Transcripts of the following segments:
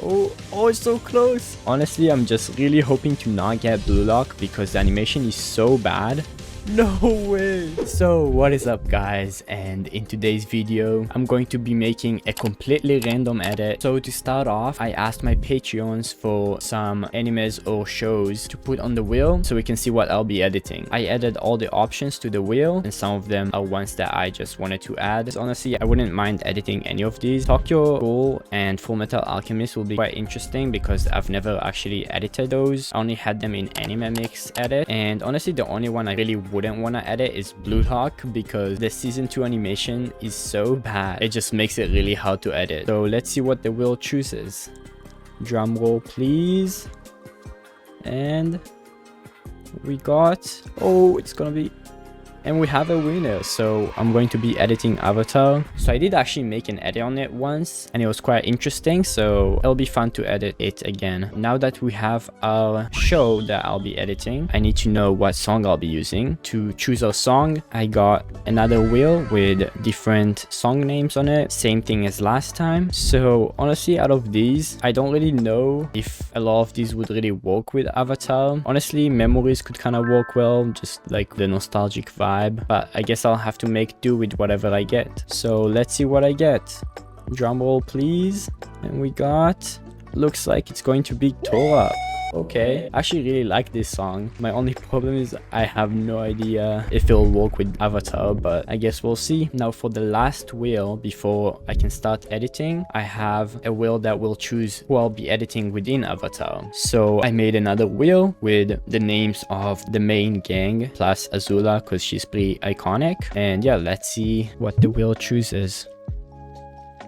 Oh, it's so close. Honestly, I'm just really hoping to not get blue lock because the animation is so bad. No way. So what is up guys, and in today's video I'm going to be making a completely random edit. So to start off, I asked my Patreons for some animes or shows to put on the wheel so we can see what I'll be editing. I added all the options to the wheel and some of them are ones that I just wanted to add. Honestly, I wouldn't mind editing any of these. Tokyo Ghoul and Full Metal Alchemist will be quite interesting because I've never actually edited those. I only had them in anime mix edit, and honestly the only one I really wouldn't want to edit is Blue Hawk because the season 2 animation is so bad. It just makes it really hard to edit. So let's see what the wheel chooses. Drum roll please. And we got, oh, it's gonna be, and we have a winner. So I'm going to be editing Avatar. So I did actually make an edit on it once and it was quite interesting, so it'll be fun to edit it again. Now that we have our show that I'll be editing, I need to know what song I'll be using. To choose our song, I got another wheel with different song names on it, same thing as last time. So honestly, out of these, I don't really know if a lot of these would really work with Avatar. Honestly, Memories could kind of work well, just like the nostalgic vibe, but I guess I'll have to make do with whatever I get. So let's see what I get. Drum roll please. And we got, looks like it's going to be Tora. Okay, I actually really like this song. My only problem is I have no idea if it'll work with Avatar, but I guess we'll see. Now for the last wheel before I can start editing, I have a wheel that will choose who I'll be editing within Avatar. So I made another wheel with the names of the main gang plus Azula because she's pretty iconic. And yeah, let's see what the wheel chooses.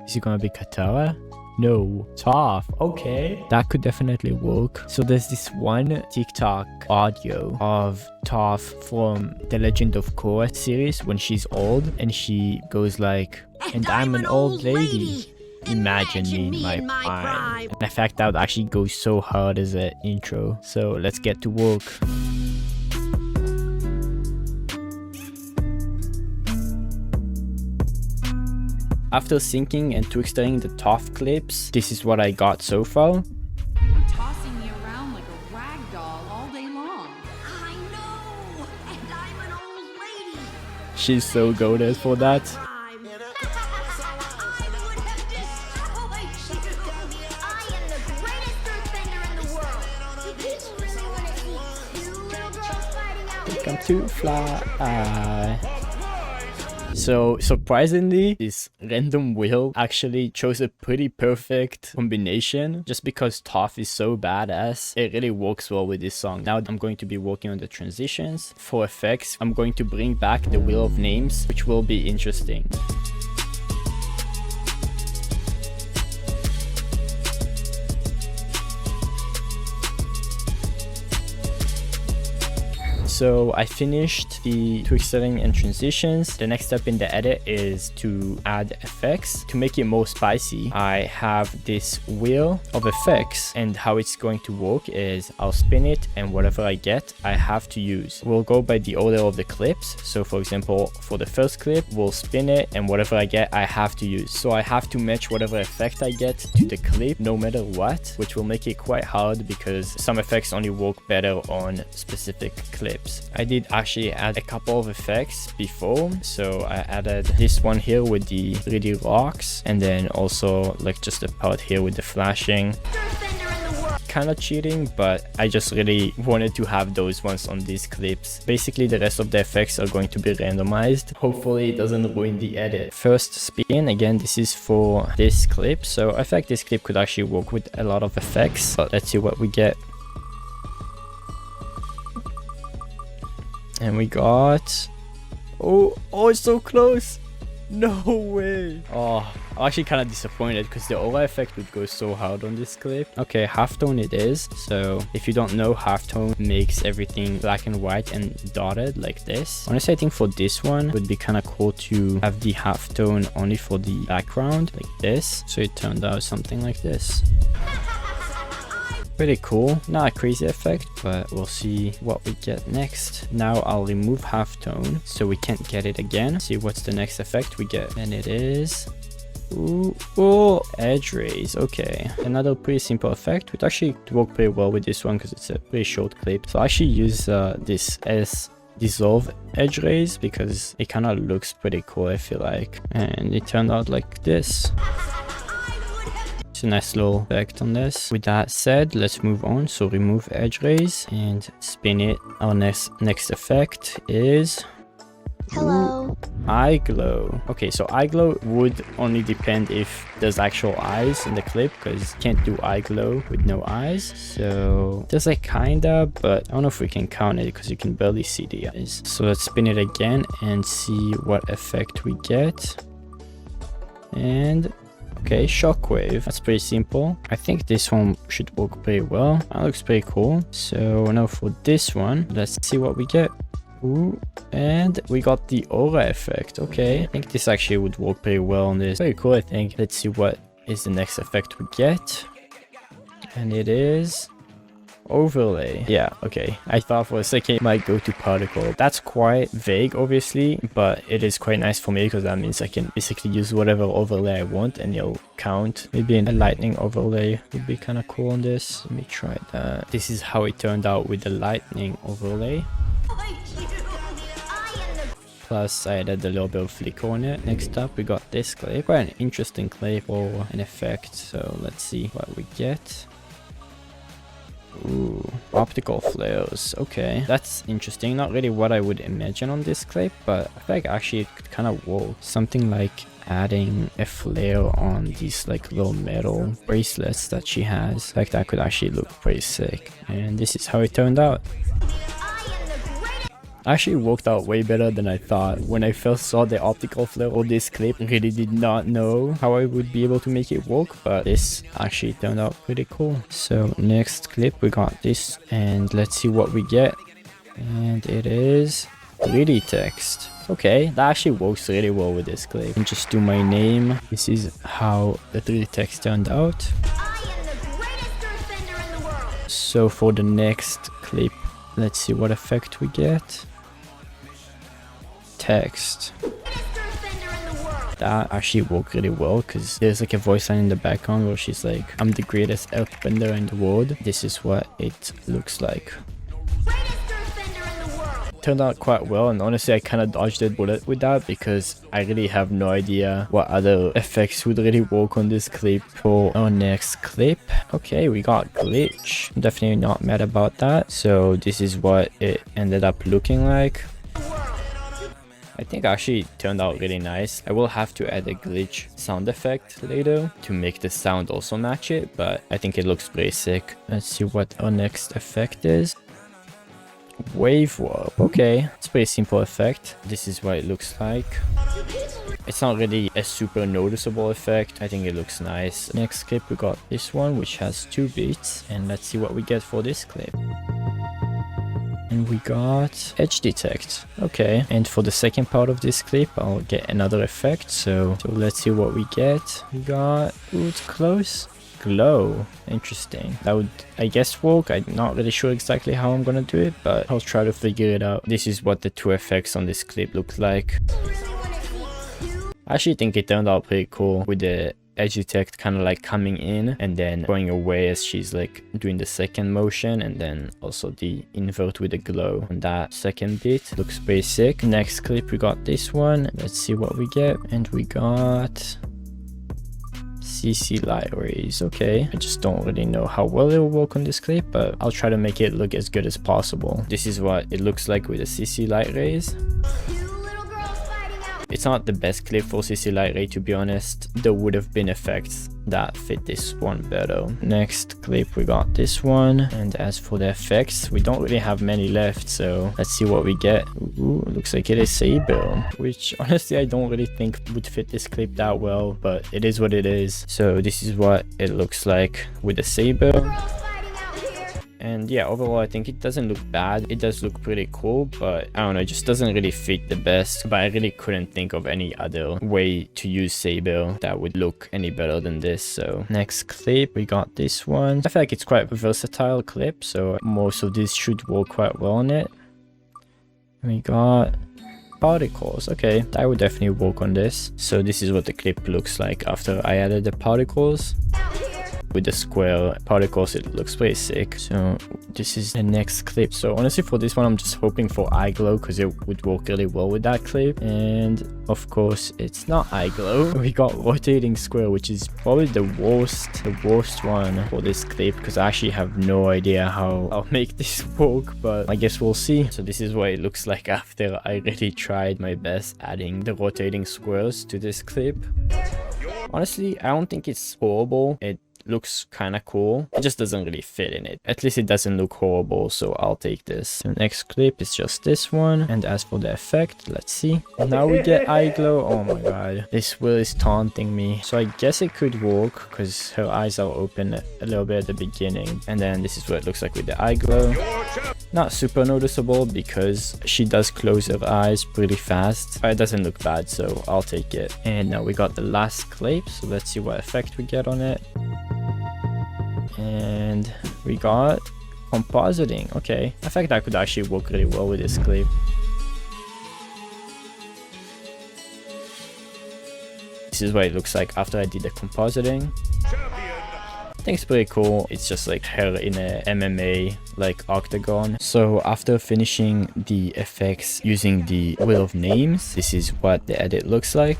Is it gonna be Katara? No, Toph. Okay, that could definitely work. So there's this one TikTok audio of Toph from the Legend of Korra series when she's old, and she goes like, and I'm an old lady. Imagine me in my prime. And in fact, that would actually go so hard as an intro. So let's get to work. After syncing and twixtering the Toph clips, this is what I got so far. You're tossing me around like a rag doll all day long. I know, and I'm an old lady. She's so goated for that. Come to fly. So surprisingly, this random wheel actually chose a pretty perfect combination. Just because Toph is so badass, it really works well with this song. Now I'm going to be working on the transitions. For effects, I'm going to bring back the wheel of names, which will be interesting. So I finished the twixtering and transitions. The next step in the edit is to add effects. To make it more spicy, I have this wheel of effects, and how it's going to work is I'll spin it and whatever I get, I have to use. We'll go by the order of the clips. So for example, for the first clip, we'll spin it and whatever I get, I have to use. So I have to match whatever effect I get to the clip no matter what, which will make it quite hard because some effects only work better on specific clips. I did actually add a couple of effects before, so I added this one here with the 3D rocks, and then also like just a part here with the flashing. Kind of cheating, but I just really wanted to have those ones on these clips. Basically the rest of the effects are going to be randomized. Hopefully it doesn't ruin the edit. First spin, again this is for this clip, so I think this clip could actually work with a lot of effects, but let's see what we get. And we got, oh, it's so close. No way. Oh, I'm actually kind of disappointed because the aura effect would go so hard on this clip. Okay, halftone it is. So if you don't know, halftone makes everything black and white and dotted like this. Honestly, I think for this one it would be kind of cool to have the halftone only for the background like this. So it turned out something like this. Pretty cool. Not a crazy effect, but we'll see what we get next. Now I'll remove halftone so we can't get it again. See what's the next effect we get. And it is Ooh, oh, edge raise. Okay, another pretty simple effect. It actually worked pretty well with this one because it's a pretty short clip. So I actually use this as dissolve edge raise because it kind of looks pretty cool, I feel like, and it turned out like this. It's a nice little effect on this. With that said, let's move on. So remove edge raise and spin it. Our next effect is Hello. eye glow. Okay, so eye glow would only depend if there's actual eyes in the clip, because you can't do eye glow with no eyes. So there's like kinda, but I don't know if we can count it because you can barely see the eyes. So let's spin it again and see what effect we get. And okay, shockwave. That's pretty simple. I think this one should work pretty well. That looks pretty cool. So now for this one, let's see what we get. Ooh, and we got the aura effect. Okay, I think this actually would work pretty well on this. Very cool, I think. Let's see what is the next effect we get. And it is overlay. Yeah, okay. I thought for a second it might go to particle. That's quite vague, obviously, but it is quite nice for me because that means I can basically use whatever overlay I want and it'll count. Maybe a lightning overlay would be kind of cool on this. Let me try that. This is how it turned out with the lightning overlay. Plus I added a little bit of flicker on it. Next up we got this clip. Quite an interesting clip or an effect. So let's see what we get. Ooh, optical flares. Okay, that's interesting. Not really what I would imagine on this clip, but I feel like actually it could kind of work. Something like adding a flare on these like little metal bracelets that she has. Like that could actually look pretty sick. And this is how it turned out. Actually worked out way better than I thought. When I first saw the optical flare on this clip, I really did not know how I would be able to make it work, but this actually turned out pretty cool. So next clip we got this, and let's see what we get. And it is 3D text. Okay, that actually works really well with this clip. And just do my name. This is how the 3D text turned out. So for the next clip, let's see what effect we get. Text. That actually worked really well because there's like a voice line in the background where she's like, I'm the greatest earthbender in the world. This is what it looks like. Turned out quite well, and honestly I kind of dodged a bullet with that because I really have no idea what other effects would really work on this clip. For our next clip, okay, we got glitch. Definitely not mad about that. So this is what it ended up looking like. I think actually it turned out really nice. I will have to add a glitch sound effect later to make the sound also match it, but I think it looks pretty sick. Let's see what our next effect is. Wave warp. Okay, it's a pretty simple effect. This is what it looks like. It's not really a super noticeable effect. I think it looks nice. Next clip we got this one, which has 2 beats, and let's see what we get for this clip. And we got edge detect. Okay, and for the second part of this clip I'll get another effect, so let's see what we get. We got, ooh, it's close. Glow. Interesting. That would, I guess, work. I'm not really sure exactly how I'm gonna do it, but I'll try to figure it out. This is what the 2 effects on this clip look like. I actually think it turned out pretty cool with the edge detect kind of like coming in and then going away as she's like doing the second motion, and then also the invert with the glow on that second bit. Looks pretty sick. Next clip we got this one. Let's see what we get. And we got CC light rays. Okay, I just don't really know how well it will work on this clip, but I'll try to make it look as good as possible. This is what it looks like with the CC light rays. It's not the best clip for CC light ray, to be honest. There would have been effects that fit this one better. Next clip we got this one, and as for the effects, we don't really have many left, so let's see what we get. Ooh, looks like it is Saber, which honestly I don't really think would fit this clip that well, but it is what it is. So this is what it looks like with the Saber. And yeah, overall I think it doesn't look bad. It does look pretty cool, but I don't know, it just doesn't really fit the best. But I really couldn't think of any other way to use Saber that would look any better than this. So next clip, we got this one. I feel like it's quite a versatile clip, so most of this should work quite well on it. We got particles. Okay, that would definitely work on this. So this is what the clip looks like after I added the particles. With the square particles, it looks pretty sick. So this is the next clip. So honestly, for this one, I'm just hoping for eye glow because it would work really well with that clip. And of course, it's not eye glow. We got rotating square, which is probably the worst one for this clip because I actually have no idea how I'll make this work, but I guess we'll see. So this is what it looks like after I really tried my best adding the rotating squares to this clip. Honestly, I don't think it's horrible. It looks kind of cool. It just doesn't really fit in it. At least it doesn't look horrible, so I'll take this. The next clip is just this one. And as for the effect, let's see. Now we get eye glow. Oh my god, this wheel is taunting me. So I guess it could work because her eyes are open a little bit at the beginning, and then this is what it looks like with the eye glow. Not super noticeable because she does close her eyes pretty fast, but it doesn't look bad, so I'll take it. And now we got the last clip, so let's see what effect we get on it. And we got compositing. Okay, I think that could actually work really well with this clip. This is what it looks like after I did the compositing. I think it's pretty cool. It's just like her in a MMA like octagon. So after finishing the effects using the wheel of names, this is what the edit looks like.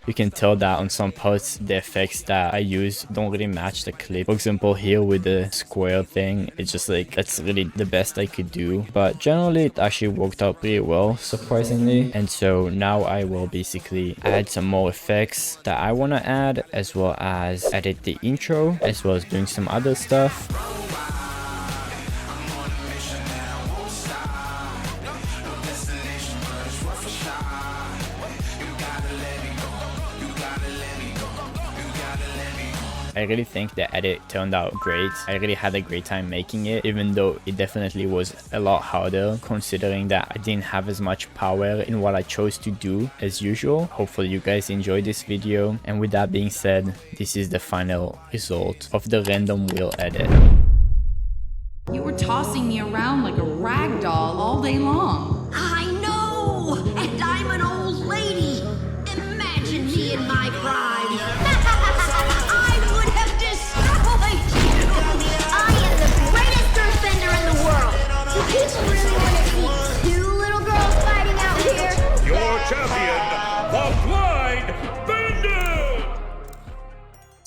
You can tell that on some parts the effects that I use don't really match the clip. For example, here with the square thing, it's just like that's really the best I could do. But generally it actually worked out pretty well, surprisingly. And so now I will basically add some more effects that I want to add, as well as edit the intro, as well as doing some other stuff. I really think the edit turned out great. I really had a great time making it, even though it definitely was a lot harder considering that I didn't have as much power in what I chose to do as usual. Hopefully you guys enjoyed this video, and with that being said, this is the final result of the random wheel edit. You were tossing me around like a rag doll all day long.